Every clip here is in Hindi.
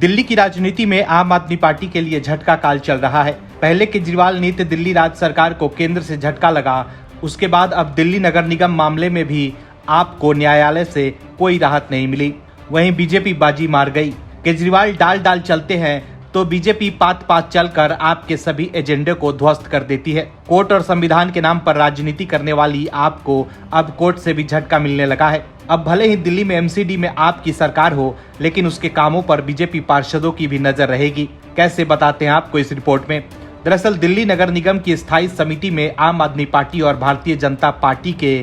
दिल्ली की राजनीति में आम आदमी पार्टी के लिए झटका काल चल रहा है। पहले केजरीवाल नीति दिल्ली राज्य सरकार को केंद्र से झटका लगा, उसके बाद अब दिल्ली नगर निगम मामले में भी आपको न्यायालय से कोई राहत नहीं मिली। वहीं बीजेपी बाजी मार गई। केजरीवाल डाल चलते हैं तो बीजेपी पात चलकर आपके सभी एजेंडे को ध्वस्त कर देती है। कोर्ट और संविधान के नाम पर राजनीति करने वाली आपको अब कोर्ट से भी झटका मिलने लगा है। अब भले ही दिल्ली में एमसीडी में आपकी सरकार हो, लेकिन उसके कामों पर बीजेपी पार्षदों की भी नजर रहेगी। कैसे, बताते हैं आपको इस रिपोर्ट में। दरअसल दिल्ली नगर निगम की स्थायी समिति में आम आदमी पार्टी और भारतीय जनता पार्टी के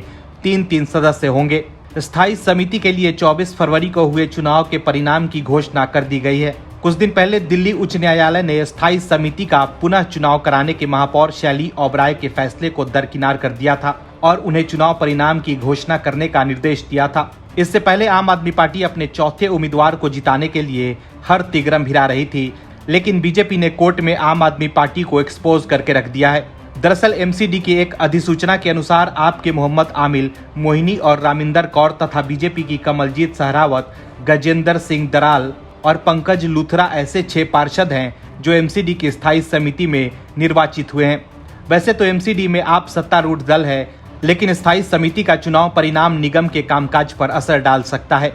तीन सदस्य होंगे। स्थायी समिति के लिए 24 फरवरी को हुए चुनाव के परिणाम की घोषणा कर दी गई है। कुछ दिन पहले दिल्ली उच्च न्यायालय ने स्थायी समिति का पुनः चुनाव कराने के महापौर शैली ओबराय के फैसले को दरकिनार कर दिया था और उन्हें चुनाव परिणाम की घोषणा करने का निर्देश दिया था। इससे पहले आम आदमी पार्टी अपने चौथे उम्मीदवार को जिताने के लिए हर तिगरम भिड़ा रही थी, लेकिन बीजेपी ने कोर्ट में आम आदमी पार्टी को एक्सपोज करके रख दिया है। दरअसल एमसीडी की एक अधिसूचना के अनुसार आपके मोहम्मद आमिल, मोहिनी और रामिंदर कौर तथा बीजेपी की कमलजीत सहरावत, गजेंद्र सिंह दराल और पंकज लूथरा ऐसे 6 पार्षद हैं जो एमसीडी की स्थायी समिति में निर्वाचित हुए हैं। वैसे तो एमसीडी में आप सत्तारूढ़ दल है, लेकिन स्थायी समिति का चुनाव परिणाम निगम के कामकाज पर असर डाल सकता है,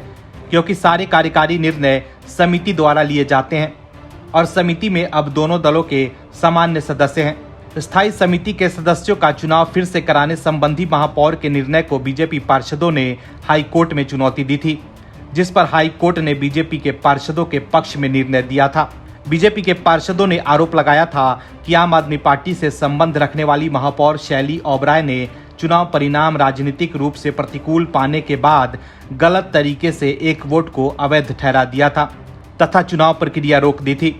क्योंकि सारे कार्यकारी निर्णय समिति द्वारा लिए जाते हैं और समिति में अब दोनों दलों के सामान्य सदस्य हैं। स्थायी समिति के सदस्यों का चुनाव फिर से कराने संबंधी महापौर के निर्णय को बीजेपी पार्षदों ने हाई कोर्ट में चुनौती दी थी, जिस पर हाई कोर्ट ने बीजेपी के पार्षदों के पक्ष में निर्णय दिया था। बीजेपी के पार्षदों ने आरोप लगाया था कि आम आदमी पार्टी से संबंध रखने वाली महापौर शैली ओबराय ने चुनाव परिणाम राजनीतिक रूप से प्रतिकूल पाने के बाद गलत तरीके से एक वोट को अवैध ठहरा दिया था तथा चुनाव प्रक्रिया रोक दी थी।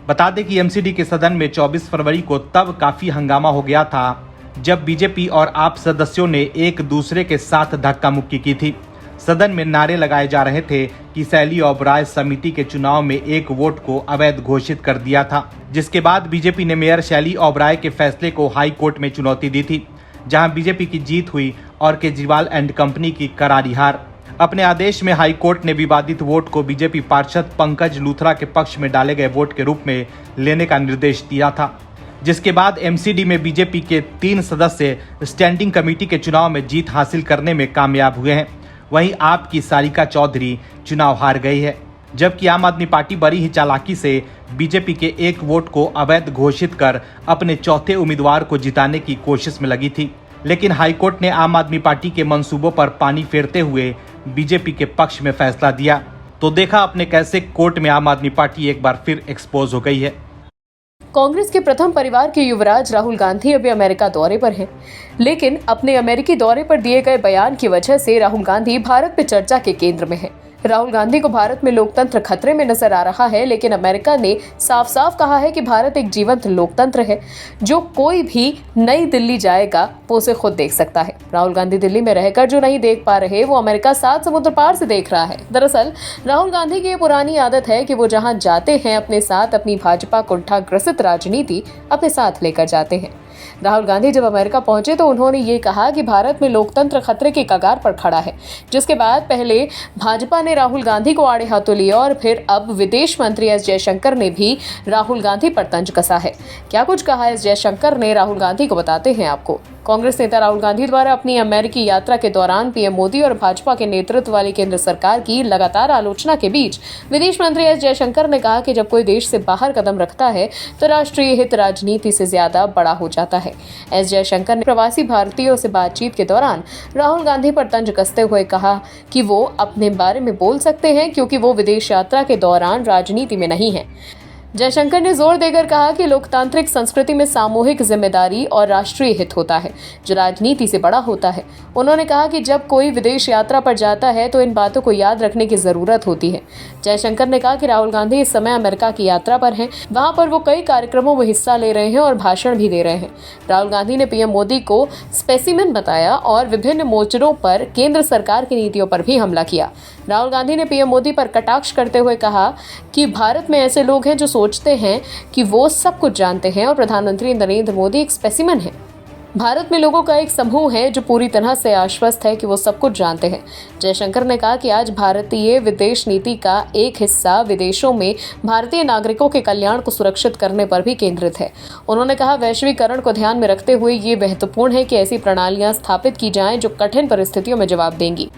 बता दें कि एमसीडी के सदन में 24 फरवरी को तब काफी हंगामा हो गया था जब बीजेपी और आप सदस्यों ने एक दूसरे के साथ धक्का मुक्की की थी। सदन में नारे लगाए जा रहे थे कि शैली ओबराय समिति के चुनाव में एक वोट को अवैध घोषित कर दिया था, जिसके बाद बीजेपी ने मेयर शैली ओबराय के फैसले को हाई कोर्ट में चुनौती दी थी, जहां बीजेपी की जीत हुई और केजरीवाल एंड कंपनी की करारी हार। अपने आदेश में हाई कोर्ट ने विवादित वोट को बीजेपी पार्षद पंकज लूथरा के पक्ष में डाले गए वोट के रूप में लेने का निर्देश दिया था, जिसके बाद एमसीडी में बीजेपी के 3 सदस्य स्टैंडिंग कमेटी के चुनाव में जीत हासिल करने में कामयाब हुए हैं। वहीं आपकी सारिका चौधरी चुनाव हार गई है, जबकि आम आदमी पार्टी बड़ी ही चालाकी से बीजेपी के एक वोट को अवैध घोषित कर अपने चौथे उम्मीदवार को जिताने की कोशिश में लगी थी। लेकिन हाईकोर्ट ने आम आदमी पार्टी के मंसूबों पर पानी फेरते हुए बीजेपी के पक्ष में फैसला दिया। तो देखा आपने कैसे कोर्ट में आम आदमी पार्टी एक बार फिर एक्सपोज हो गई है। कांग्रेस के प्रथम परिवार के युवराज राहुल गांधी अभी अमेरिका दौरे पर हैं, लेकिन अपने अमेरिकी दौरे पर दिए गए बयान की वजह से राहुल गांधी भारत पे चर्चा के केंद्र में हैं। राहुल गांधी को भारत में लोकतंत्र खतरे में नजर आ रहा है, लेकिन अमेरिका ने साफ साफ कहा है कि भारत एक जीवंत लोकतंत्र है। जो कोई भी नई दिल्ली जाएगा वो उसे खुद देख सकता है। राहुल गांधी दिल्ली में रहकर जो नहीं देख पा रहे वो अमेरिका 7 समुद्र पार से देख रहा है। दरअसल राहुल गांधी की ये पुरानी आदत है कि वो जहां जाते हैं अपने साथ अपनी भाजपा कुंठाग्रसित राजनीति अपने साथ लेकर जाते हैं। राहुल गांधी जब अमेरिका पहुंचे तो उन्होंने ये कहा कि भारत में लोकतंत्र खतरे के कगार पर खड़ा है, जिसके बाद पहले भाजपा ने राहुल गांधी को आड़े हाथों लिया और फिर अब विदेश मंत्री एस जयशंकर ने भी राहुल गांधी पर तंज कसा है। क्या कुछ कहा एस जयशंकर ने राहुल गांधी को, बताते हैं आपको। कांग्रेस नेता राहुल गांधी द्वारा अपनी अमेरिकी यात्रा के दौरान पीएम मोदी और भाजपा के नेतृत्व वाली केंद्र सरकार की लगातार आलोचना के बीच विदेश मंत्री एस जयशंकर ने कहा कि जब कोई देश से बाहर कदम रखता है तो राष्ट्रीय हित राजनीति से ज्यादा बड़ा हो जाता है। एस जयशंकर ने प्रवासी भारतीयों से बातचीत के दौरान राहुल गांधी पर तंज कसते हुए कहा कि वो अपने बारे में बोल सकते हैं क्योंकि वो विदेश यात्रा के दौरान राजनीति में नहीं है। जयशंकर ने जोर देकर कहा कि लोकतांत्रिक संस्कृति में सामूहिक जिम्मेदारी और राष्ट्रीय हित होता है जो राजनीति से बड़ा होता है। उन्होंने कहा कि जब कोई विदेश यात्रा पर जाता है तो इन बातों को याद रखने की जरूरत होती है। जयशंकर ने कहा कि राहुल गांधी इस समय अमेरिका की यात्रा पर हैं, वहां पर वो कई कार्यक्रमों में हिस्सा ले रहे हैं और भाषण भी दे रहे हैं। राहुल गांधी ने पीएम मोदी को स्पेसिमेन बताया और विभिन्न मोर्चों पर केंद्र सरकार की नीतियों पर भी हमला किया। राहुल गांधी ने पीएम मोदी पर कटाक्ष करते हुए कहा कि भारत में ऐसे लोग हैं जो सोचते हैं कि वो सब कुछ जानते हैं और प्रधानमंत्री नरेंद्र मोदी एक स्पेसिमेन है। भारत में लोगों का एक समूह है जो पूरी तरह से आश्वस्त है कि वो सब कुछ जानते हैं। जयशंकर ने कहा कि आज भारतीय विदेश नीति का एक हिस्सा विदेशों में भारतीय नागरिकों के कल्याण को सुरक्षित करने पर भी केंद्रित है। उन्होंने कहा, वैश्वीकरण को ध्यान में रखते हुए ये महत्वपूर्ण है कि ऐसी प्रणालियां स्थापित की जाएं जो कठिन परिस्थितियों में जवाब देंगी।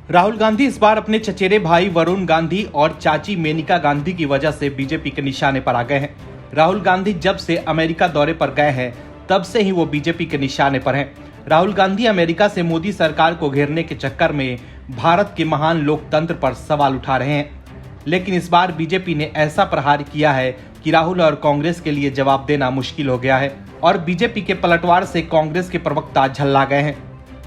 राहुल गांधी इस बार अपने चचेरे भाई वरुण गांधी और चाची मेनका गांधी की वजह से बीजेपी के निशाने पर आ गए हैं। राहुल गांधी जब से अमेरिका दौरे पर गए हैं तब से ही वो बीजेपी के निशाने पर हैं। राहुल गांधी अमेरिका से मोदी सरकार को घेरने के चक्कर में भारत के महान लोकतंत्र पर सवाल उठा रहे हैं, लेकिन इस बार बीजेपी ने ऐसा प्रहार किया है कि राहुल और कांग्रेस के लिए जवाब देना मुश्किल हो गया है और बीजेपी के पलटवार से कांग्रेस के प्रवक्ता झल्ला गए हैं।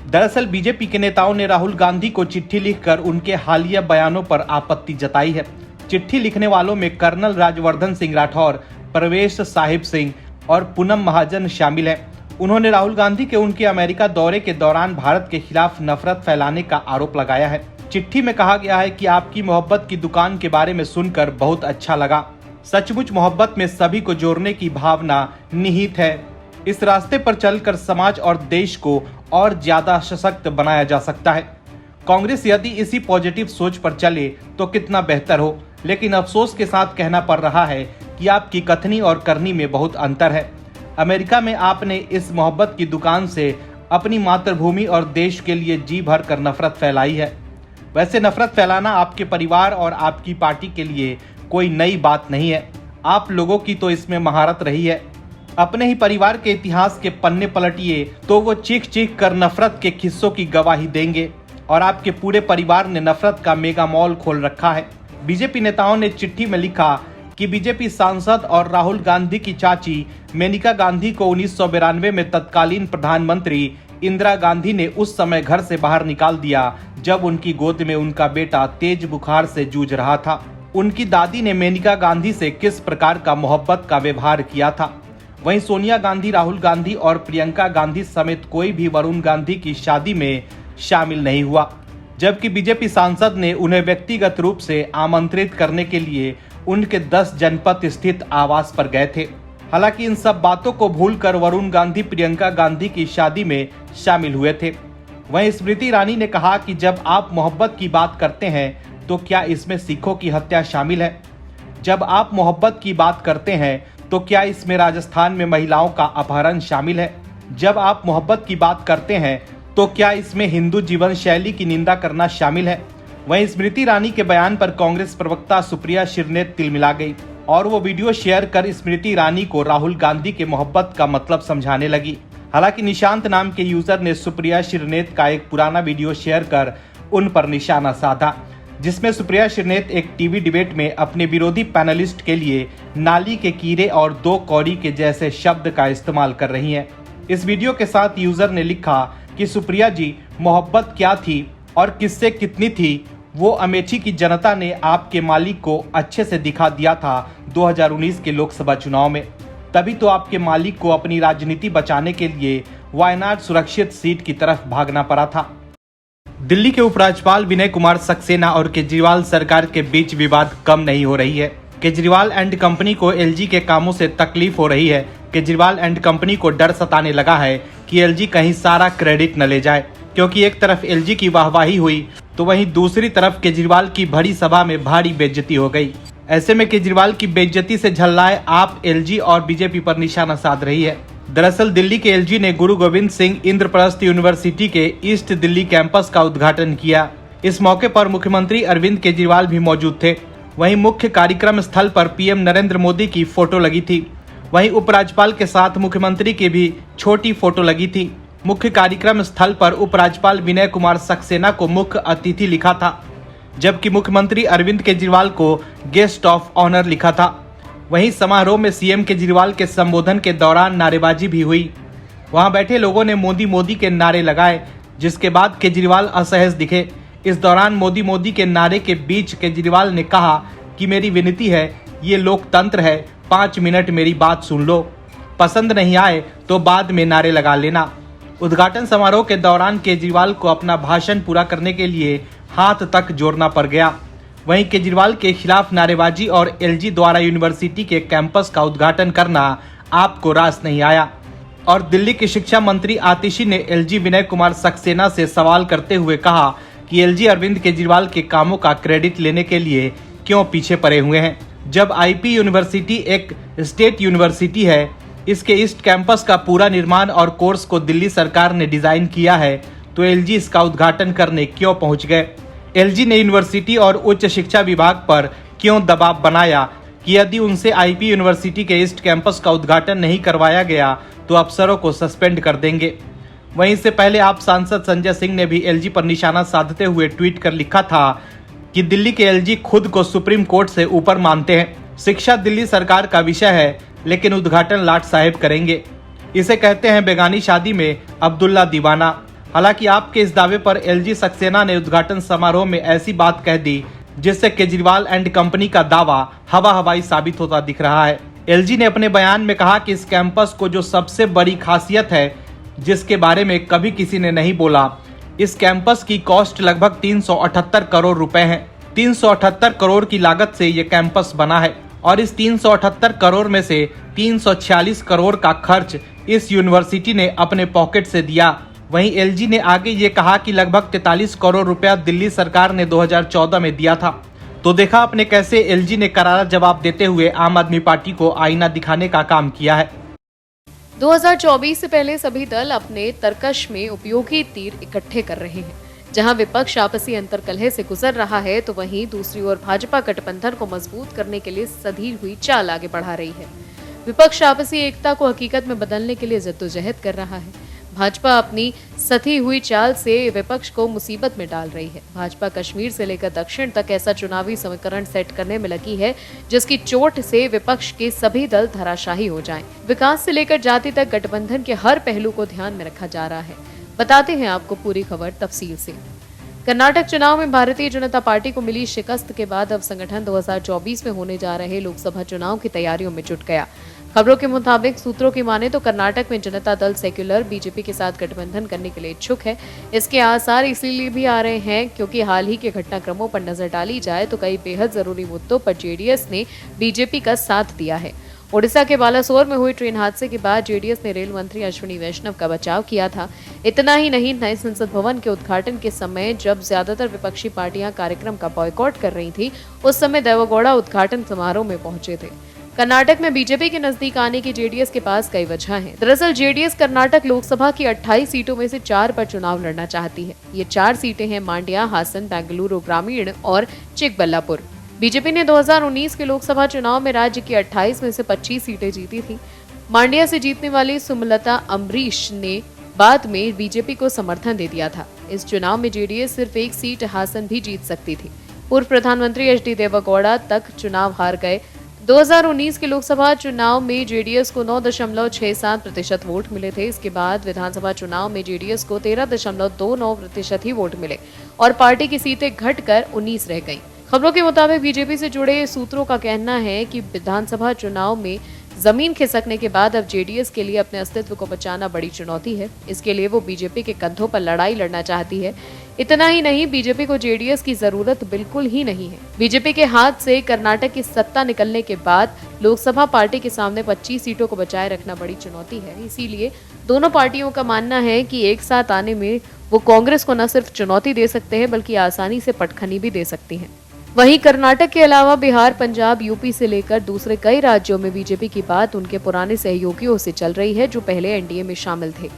दरअसल बीजेपी के नेताओं ने राहुल गांधी को चिट्ठी लिखकर उनके हालिया बयानों पर आपत्ति जताई है। चिट्ठी लिखने वालों में कर्नल राज्यवर्धन सिंह राठौर, प्रवेश साहिब सिंह और पूनम महाजन शामिल हैं। उन्होंने राहुल गांधी के उनके अमेरिका दौरे के दौरान भारत के खिलाफ नफरत फैलाने का आरोप लगाया है। चिट्ठी में कहा गया है कि आपकी मोहब्बत की दुकान के बारे में सुनकर बहुत अच्छा लगा। सचमुच मोहब्बत में सभी को जोड़ने की भावना निहित है। इस रास्ते पर चलकर समाज और देश को और ज्यादा सशक्त बनाया जा सकता है। कांग्रेस यदि इसी पॉजिटिव सोच पर चले तो कितना बेहतर हो, लेकिन अफसोस के साथ कहना पड़ रहा है कि आपकी कथनी और करनी में बहुत अंतर है। अमेरिका में आपने इस मोहब्बत की दुकान से अपनी मातृभूमि और देश के लिए जी भर कर नफरत फैलाई है। वैसे नफरत फैलाना आपके परिवार और आपकी पार्टी के लिए कोई नई बात नहीं है। आप लोगों की तो इसमें महारत रही है। अपने ही परिवार के इतिहास के पन्ने पलटिए तो वो चीख चीख कर नफरत के किस्सों की गवाही देंगे और आपके पूरे परिवार ने नफरत का मेगा मॉल खोल रखा है। बीजेपी नेताओं ने चिट्ठी में लिखा कि बीजेपी सांसद और राहुल गांधी की चाची मेनका गांधी को 1992 में तत्कालीन प्रधानमंत्री इंदिरा गांधी ने उस समय घर से बाहर निकाल दिया जब उनकी गोद में उनका बेटा तेज बुखार से जूझ रहा था। उनकी दादी ने मेनका गांधी से किस प्रकार का मोहब्बत का व्यवहार किया था। वहीं सोनिया गांधी, राहुल गांधी और प्रियंका गांधी समेत कोई भी वरुण गांधी की शादी में शामिल नहीं हुआ, जबकि बीजेपी सांसद ने उन्हें व्यक्तिगत रूप से आमंत्रित करने के लिए उनके 10 जनपद स्थित आवास पर गए थे। हालांकि इन सब बातों को भूलकर वरुण गांधी प्रियंका गांधी की शादी में शामिल हुए थे। वहीं स्मृति ईरानी ने कहा कि जब आप मोहब्बत की बात करते हैं तो क्या इसमें सिखों की हत्या शामिल है? जब आप मोहब्बत की बात करते हैं तो क्या इसमें राजस्थान में महिलाओं का अपहरण शामिल है? जब आप मोहब्बत की बात करते हैं तो क्या इसमें हिंदू जीवन शैली की निंदा करना शामिल है? वहीं स्मृति ईरानी के बयान पर कांग्रेस प्रवक्ता सुप्रिया शिरनेत तिलमिला गई और वो वीडियो शेयर कर स्मृति ईरानी को राहुल गांधी के मोहब्बत का मतलब समझाने लगी। हालांकि निशांत नाम के यूजर ने सुप्रिया शिरनेत का एक पुराना वीडियो शेयर कर उन पर निशाना साधा, जिसमें सुप्रिया शिरनेत एक टीवी डिबेट में अपने विरोधी पैनलिस्ट के लिए नाली के कीड़े और 2 कौड़ी के जैसे शब्द का इस्तेमाल कर रही हैं। इस वीडियो के साथ यूजर ने लिखा कि सुप्रिया जी, मोहब्बत क्या थी और किससे कितनी थी वो अमेठी की जनता ने आपके मालिक को अच्छे से दिखा दिया था 2019 के लोकसभा चुनाव में। तभी तो आपके मालिक को अपनी राजनीति बचाने के लिए वायनाड सुरक्षित सीट की तरफ भागना पड़ा था। दिल्ली के उपराज्यपाल विनय कुमार सक्सेना और केजरीवाल सरकार के बीच विवाद कम नहीं हो रही है। केजरीवाल एंड कंपनी को एलजी के कामों से तकलीफ हो रही है। केजरीवाल एंड कंपनी को डर सताने लगा है कि एलजी कहीं सारा क्रेडिट न ले जाए, क्योंकि एक तरफ एलजी की वाहवाही हुई तो वहीं दूसरी तरफ केजरीवाल की बड़ी सभा में भारी बेइज्जती हो गई। ऐसे में केजरीवाल की बेइज्जती से झल्लाए आप एलजी और बीजेपी पर निशाना साध रही है। दरअसल दिल्ली के एलजी ने गुरु गोविंद सिंह इंद्रप्रस्थ यूनिवर्सिटी के ईस्ट दिल्ली कैंपस का उद्घाटन किया। इस मौके पर मुख्यमंत्री अरविंद केजरीवाल भी मौजूद थे। वहीं मुख्य कार्यक्रम स्थल पर पीएम नरेंद्र मोदी की फोटो लगी थी। वहीं उपराज्यपाल के साथ मुख्यमंत्री की भी छोटी फोटो लगी थी। मुख्य कार्यक्रम स्थल पर उपराज्यपाल विनय कुमार सक्सेना को मुख्य अतिथि लिखा था, जबकि मुख्यमंत्री अरविंद केजरीवाल को गेस्ट ऑफ ऑनर लिखा था। वहीं समारोह में सीएम केजरीवाल के संबोधन के दौरान नारेबाजी भी हुई। वहां बैठे लोगों ने मोदी मोदी के नारे लगाए, जिसके बाद केजरीवाल असहज दिखे। इस दौरान मोदी मोदी के नारे के बीच केजरीवाल ने कहा कि मेरी विनती है, ये लोकतंत्र है, 5 मिनट मेरी बात सुन लो, पसंद नहीं आए तो बाद में नारे लगा लेना। उद्घाटन समारोह के दौरान केजरीवाल को अपना भाषण पूरा करने के लिए हाथ तक जोड़ना पड़ गया। वहीं केजरीवाल के खिलाफ नारेबाजी और एलजी द्वारा यूनिवर्सिटी के कैंपस का उद्घाटन करना आपको रास नहीं आया। और दिल्ली के शिक्षा मंत्री आतिशी ने एलजी विनय कुमार सक्सेना से सवाल करते हुए कहा कि एलजी अरविंद केजरीवाल के कामों का क्रेडिट लेने के लिए क्यों पीछे पड़े हुए हैं। जब आईपी यूनिवर्सिटी एक स्टेट यूनिवर्सिटी है, इसके ईस्ट कैंपस का पूरा निर्माण और कोर्स को दिल्ली सरकार ने डिजाइन किया है, तो एलजी इसका उद्घाटन करने क्यों पहुंच गए। एलजी ने यूनिवर्सिटी और उच्च शिक्षा विभाग पर क्यों दबाव बनाया कि यदि उनसे आईपी यूनिवर्सिटी के ईस्ट कैंपस का उद्घाटन नहीं करवाया गया तो अफसरों को सस्पेंड कर देंगे। वहीं इससे पहले आप सांसद संजय सिंह ने भी एलजी पर निशाना साधते हुए ट्वीट कर लिखा था कि दिल्ली के एलजी खुद को सुप्रीम कोर्ट से ऊपर मानते हैं। शिक्षा दिल्ली सरकार का विषय है, लेकिन उद्घाटन लाट साहेब करेंगे। इसे कहते हैं बेगानी शादी में अब्दुल्ला दीवाना। हालांकि आपके इस दावे पर एलजी सक्सेना ने उद्घाटन समारोह में ऐसी बात कह दी जिससे केजरीवाल एंड कंपनी का दावा हवा हवाई साबित होता दिख रहा है। एलजी ने अपने बयान में कहा कि इस कैंपस को जो सबसे बड़ी खासियत है, जिसके बारे में कभी किसी ने नहीं बोला, इस कैंपस की कॉस्ट लगभग 378 करोड़ रुपए है। 378 करोड़ की लागत से ये कैंपस बना है और इस 378 करोड़ में से 346 करोड़ का खर्च इस यूनिवर्सिटी ने अपने पॉकेट से दिया। वहीं एलजी ने आगे ये कहा कि लगभग 43 करोड़ रुपया दिल्ली सरकार ने 2014 में दिया था। तो देखा आपने कैसे एलजी ने करारा जवाब देते हुए आम आदमी पार्टी को आईना दिखाने का काम किया है। 2024 से पहले सभी दल अपने तर्कश में उपयोगी तीर इकट्ठे कर रहे हैं। जहां विपक्ष आपसी अंतर्कलह से गुजर रहा है, तो वहीं दूसरी ओर भाजपा गठबंधन को मजबूत करने के लिए सधी हुई चाल आगे बढ़ा रही है। विपक्ष आपसी एकता को हकीकत में बदलने के लिए जद्दोजहद कर रहा है। भाजपा अपनी सधी हुई चाल से विपक्ष को मुसीबत में डाल रही है। भाजपा कश्मीर से लेकर दक्षिण तक ऐसा चुनावी समीकरण सेट करने में लगी है जिसकी चोट से विपक्ष के सभी दल धराशाही हो जाएं। विकास से लेकर जाति तक गठबंधन के हर पहलू को ध्यान में रखा जा रहा है। बताते हैं आपको पूरी खबर तफसील से। कर्नाटक चुनाव में भारतीय जनता पार्टी को मिली शिकस्त के बाद अब संगठन 2024 में होने जा रहे लोकसभा चुनाव की तैयारियों में जुट गया। खबरों के मुताबिक सूत्रों की माने तो कर्नाटक में जनता दल सेक्युलर बीजेपी के साथ गठबंधन करने के लिए इच्छुक है। इसके आसार इसीलिए भी आ रहे हैं क्योंकि हाल ही के घटनाक्रमों पर नजर डाली जाए तो कई बेहद जरूरी मुद्दों पर जेडीएस ने बीजेपी का साथ दिया है। ओडिशा के बालासोर में हुए ट्रेन हादसे के बाद जेडीएस ने रेल मंत्री अश्विनी वैष्णव का बचाव किया था। इतना ही नहीं, नए संसद भवन के उद्घाटन के समय जब ज्यादातर विपक्षी पार्टियां कार्यक्रम का बॉयकॉट कर रही थी, उस समय देवेगौड़ा उद्घाटन समारोह में पहुंचे थे। कर्नाटक में बीजेपी के नजदीक आने की जेडीएस के पास कई वजह हैं। दरअसल जेडीएस कर्नाटक लोकसभा की 28 सीटों में से 4 पर चुनाव लड़ना चाहती है। ये 4 सीटें हैं मांड्या, हासन, बेंगलुरु ग्रामीण और चिकबल्लापुर। बीजेपी ने 2019 के लोकसभा चुनाव में राज्य की 28 में से 25 सीटें जीती थी। मांड्या से जीतने वाली सुमलता अम्बरीश ने बाद में बीजेपी को समर्थन दे दिया था। इस चुनाव में जेडीएस सिर्फ 1 सीट हासन भी जीत सकती थी। पूर्व प्रधानमंत्री एचडी देवेगौड़ा तक चुनाव हार गए। 2019 के लोकसभा चुनाव में जेडीएस को 9.67% वोट मिले थे। इसके बाद विधानसभा चुनाव में जेडीएस को 13.29% ही वोट मिले और पार्टी की सीटें घटकर 19 रह गईं। खबरों के मुताबिक बीजेपी से जुड़े सूत्रों का कहना है कि विधानसभा चुनाव में जमीन खिसकने के बाद अब जेडीएस के लिए अपने अस्तित्व को बचाना बड़ी चुनौती है। इसके लिए वो बीजेपी के कंधों पर लड़ाई लड़ना चाहती है। इतना ही नहीं, बीजेपी को जेडीएस की जरूरत बिल्कुल ही नहीं है। बीजेपी के हाथ से कर्नाटक की सत्ता निकलने के बाद लोकसभा पार्टी के सामने 25 सीटों को बचाए रखना बड़ी चुनौती है। इसीलिए दोनों पार्टियों का मानना है कि एक साथ आने में वो कांग्रेस को न सिर्फ चुनौती दे सकते हैं बल्कि आसानी से पटखनी भी दे सकती हैं। वहीं कर्नाटक के अलावा बिहार, पंजाब, यूपी से लेकर दूसरे कई राज्यों में बीजेपी की बात उनके पुराने सहयोगियों से चल रही है जो पहले एनडीए में शामिल थे।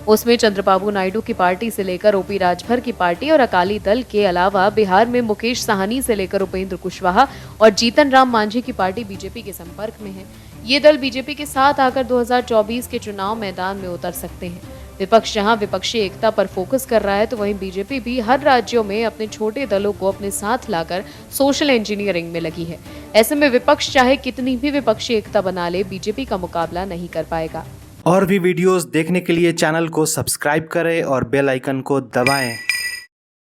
उसमें चंद्रबाबू नायडू की पार्टी से लेकर ओपी राजभर की पार्टी और अकाली दल के अलावा बिहार में मुकेश साहनी से लेकर उपेंद्र कुशवाहा और जीतन राम मांझी की पार्टी बीजेपी के संपर्क में है। ये दल बीजेपी के साथ आकर 2024 के चुनाव मैदान में उतर सकते हैं। विपक्ष जहां विपक्षी एकता पर फोकस कर रहा है तो वहीं बीजेपी भी हर राज्यों में अपने छोटे दलों को अपने साथ लाकर सोशल इंजीनियरिंग में लगी है। ऐसे में विपक्ष चाहे कितनी भी विपक्षी एकता बना ले, बीजेपी का मुकाबला नहीं कर पाएगा। और भी वीडियोस देखने के लिए चैनल को सब्सक्राइब करें और बेल आइकन को दबाएं।